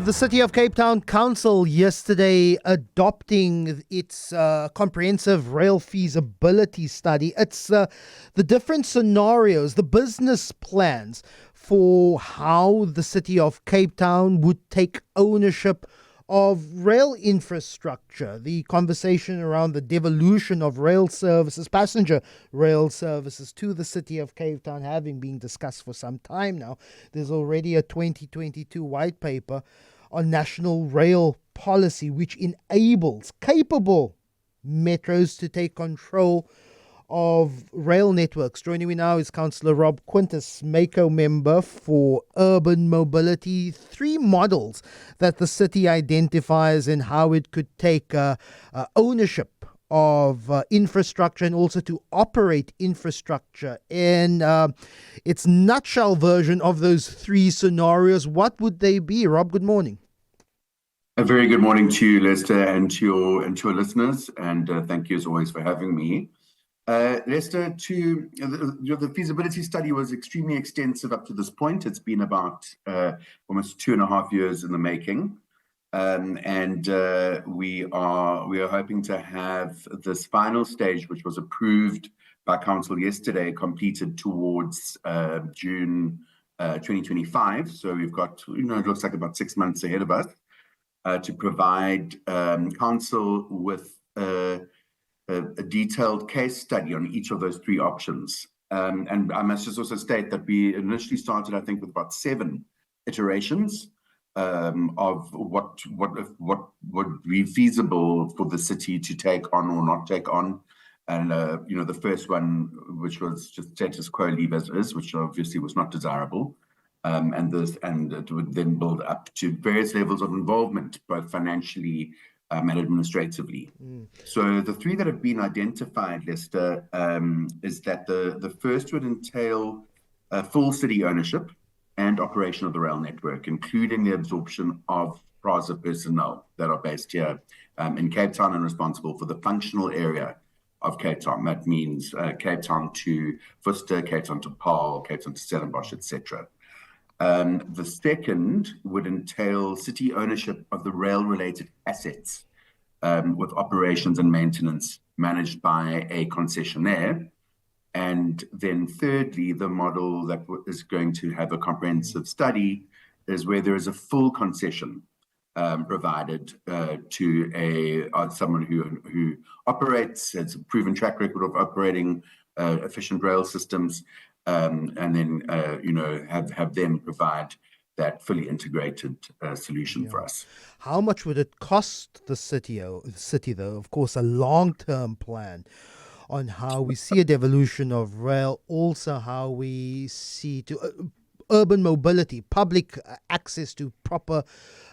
The City of Cape Town Council yesterday adopting its comprehensive rail feasibility study. It's the different scenarios, the business plans for how the City of Cape Town would take ownership of rail infrastructure, the conversation around the devolution of rail services, passenger rail services to the City of Cape Town having been discussed for some time now. There's already a 2022 white paper on national rail policy which enables capable metros to take control of rail networks. Joining me now is Councillor Rob Quintas, MACO member for urban mobility. Three models that the city identifies and how it could take ownership of infrastructure and also to operate infrastructure. In its nutshell version of those three scenarios, what would they be? Rob, good morning. A very good morning to you, Lester, and to your listeners, and thank you as always for having me. Lester, the feasibility study was extremely extensive up to this point. It's been about almost 2.5 years in the making, and we are hoping to have this final stage, which was approved by council yesterday, completed towards June 2025. So we've got, it looks like about 6 months ahead of us to provide council with a detailed case study on each of those three options. And I must just also state that we initially started, I think, with about 7 iterations of what would be feasible for the city to take on or not take on. And, the first one, which was just status quo, leave as is, which obviously was not desirable. And it would then build up to various levels of involvement, both financially and administratively. So the three that have been identified, Lester, is that the first would entail full city ownership and operation of the rail network, including the absorption of PRASA personnel that are based here in Cape Town and responsible for the functional area of Cape Town. That means Cape Town to Worcester, Cape Town to Paarl, Cape Town to Stellenbosch, etc. The second would entail city ownership of the rail-related assets with operations and maintenance managed by a concessionaire. And then thirdly, the model that is going to have a comprehensive study is where there is a full concession provided to someone who operates, has a proven track record of operating efficient rail systems, and then have them provide that fully integrated solution for us. How much would it cost the city though? Of course, a long-term plan on how we see a devolution of rail, also how we see to urban mobility, public access to proper,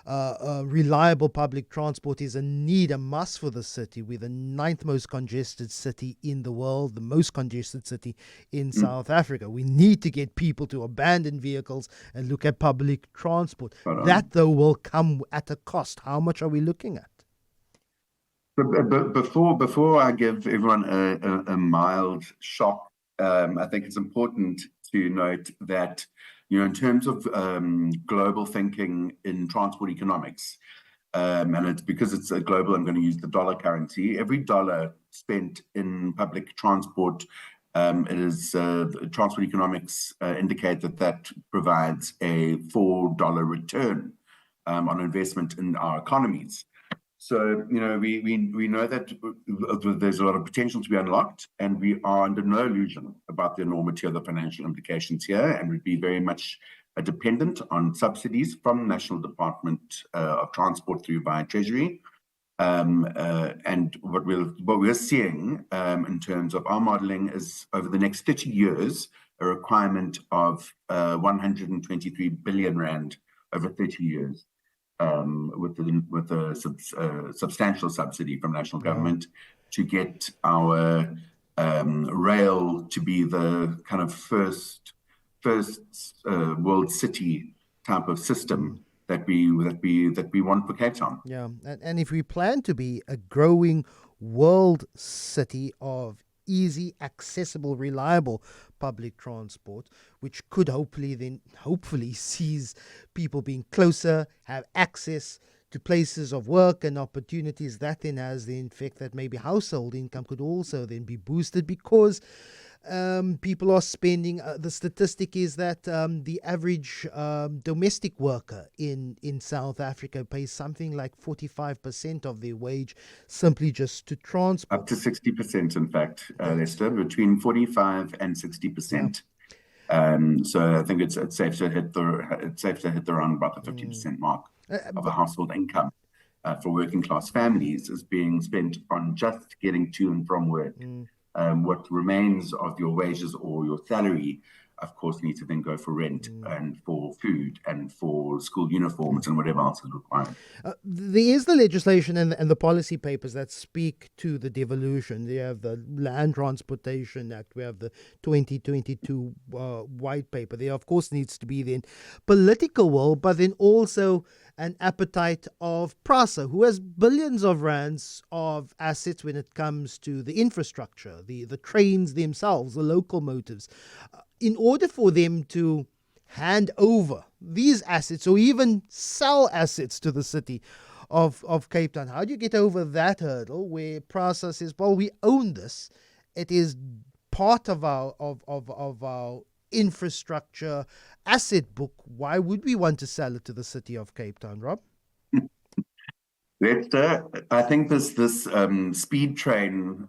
reliable public transport is a must for the city. We're the 9th most congested city in the world, the most congested city in South Africa. We need to get people to abandon vehicles and look at public transport. That, though, will come at a cost. How much are we looking at? But before I give everyone a mild shock, I think it's important to note that in terms of global thinking in transport economics, and it's because it's a global, I'm going to use the dollar currency. Every dollar spent in public transport, transport economics indicate that provides a $4 return on investment in our economies. So, we know that there's a lot of potential to be unlocked, and we are under no illusion about the enormity of the financial implications here, and we'd be very much dependent on subsidies from the National Department of Transport through via Treasury. And what we're seeing in terms of our modeling is over the next 30 years, a requirement of 123 billion rand over 30 years. With a substantial subsidy from national government to get our rail to be the kind of first world city type of system that we want for Cape Town. Yeah, and if we plan to be a growing world city of easy, accessible, reliable public transport, which could hopefully sees people being closer, have access to places of work and opportunities. That then has the effect that maybe household income could also then be boosted, because people are spending. The statistic is that the average domestic worker in South Africa pays something like 45% of their wage simply just to transport. Up to 60%, in fact, Yeah. Lester, between 45 and Yeah. 60%. So I think it's safe to hit around about the 50% mark of a But household income for working class families is being spent on just getting to and from work. What remains of your wages or your salary, of course, need to then go for rent and for food and for school uniforms and whatever else is required. there is the legislation and the policy papers that speak to the devolution. You have the Land Transportation Act. We have the 2022 white paper. There, of course, needs to be then political will, but then also an appetite of PRASA, who has billions of rands of assets when it comes to the infrastructure, the trains themselves, the locomotives. In order for them to hand over these assets or even sell assets to the city of Cape Town, how do you get over that hurdle where PRASA says, well, we own this, it is part of our infrastructure asset book, why would we want to sell it to the city of Cape Town, Rob? I think this speed train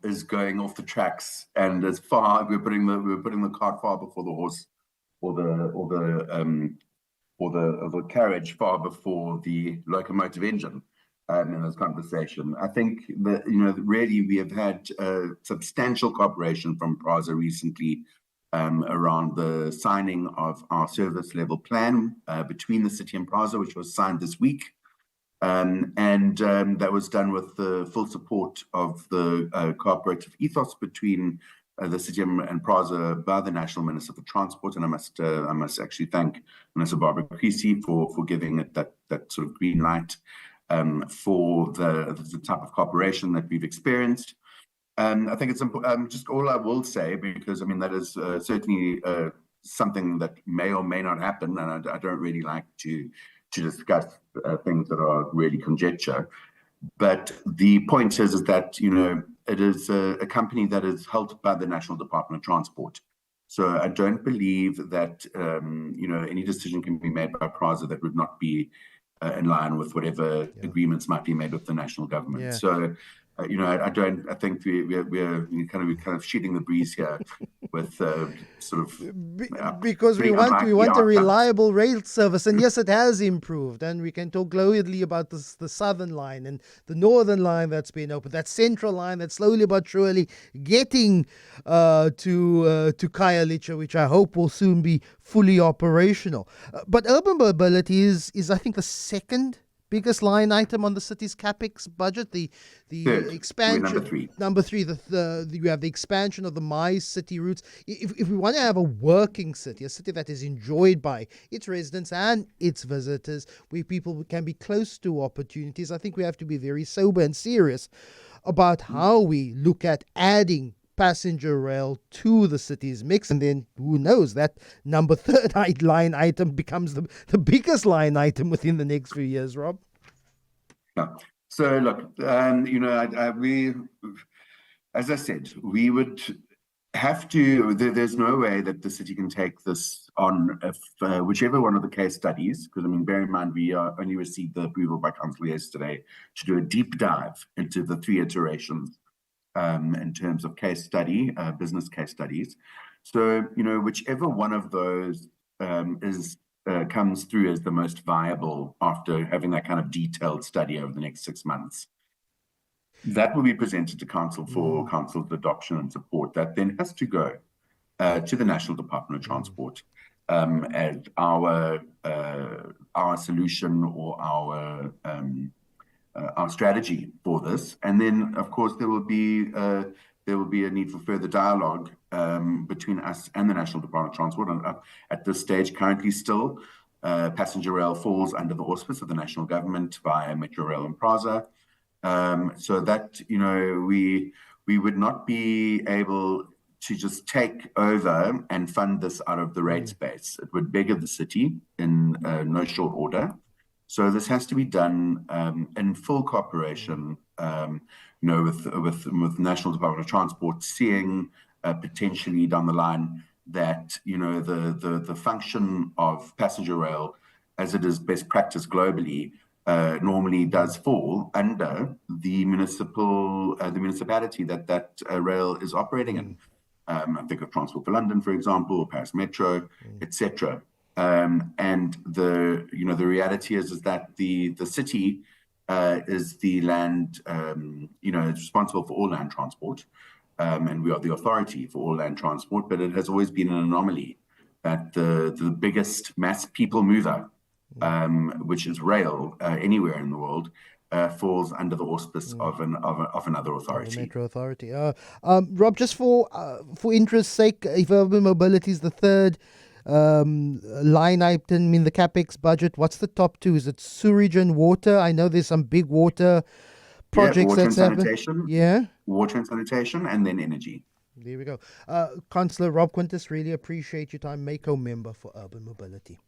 is going off the tracks, and as far we're putting the cart far before the horse, or the carriage far before the locomotive engine. In this conversation, I think that really we have had substantial cooperation from PRASA recently around the signing of our service level plan between the city and PRASA, which was signed this week. That was done with the full support of the cooperative ethos between the city and PRASA by the National Minister for Transport. And I must actually thank Minister Roberto Quintas for giving it that sort of green light for the type of cooperation that we've experienced. I think it's just all I will say, because I mean that is certainly something that may or may not happen, and I don't really like to discuss things that are really conjecture. But the point is that it is a company that is held by the National Department of Transport. So I don't believe that any decision can be made by PRASA that would not be in line with whatever agreements might be made with the national government. Yeah. So I think we're kind of shooting the breeze here with sort of because we want a reliable rail service, and yes, it has improved, and we can talk glowingly about the southern line and the northern line that's been opened, that central line that's slowly but surely getting to Kiewit, which I hope will soon be fully operational. But urban mobility is I think the second biggest line item on the city's capex budget. The expansion, number three, you have the expansion of the My City routes. If we want to have a working city, a city that is enjoyed by its residents and its visitors, where people can be close to opportunities, I think we have to be very sober and serious about how we look at adding passenger rail to the city's mix. And then who knows, that number third line item becomes the biggest line item within the next few years, Rob. Yeah. So look, we, as I said, we would have to, there's no way that the city can take this on if whichever one of the case studies, because I mean, bear in mind, we only received the approval by council yesterday to do a deep dive into the 3 iterations in terms of case study, business case studies. So, whichever one of those comes through as the most viable after having that kind of detailed study over the next 6 months, that will be presented to council for council's adoption and support. That then has to go to the National Department of Transport as our solution or our strategy for this. And then, of course, there will be a need for further dialogue between us and the National Department of Transport. And at this stage, currently still, passenger rail falls under the auspice of the national government via Metro Rail and PRASA. So that, we would not be able to just take over and fund this out of the rate space. It would beggar the city in no short order. So this has to be done in full cooperation, with National Department of Transport, seeing potentially down the line that the function of passenger rail, as it is best practice globally, normally does fall under the municipality that rail is operating in. I think of Transport for London, for example, or Paris Metro, etc. And the reality is that the city is the land, is responsible for all land transport, and we are the authority for all land transport. But it has always been an anomaly that the biggest mass people mover, which is rail, anywhere in the world, falls under the auspice of another authority. Metro Authority. Rob, just for interest's sake, if urban mobility is the third line item in the CapEx budget, what's the top two? Is it sewerage and water? I know there's some big water projects water that's and sanitation. Yeah. Water and sanitation, and then energy. There we go. Councillor Rob Quintas, really appreciate your time. Mako member for urban mobility.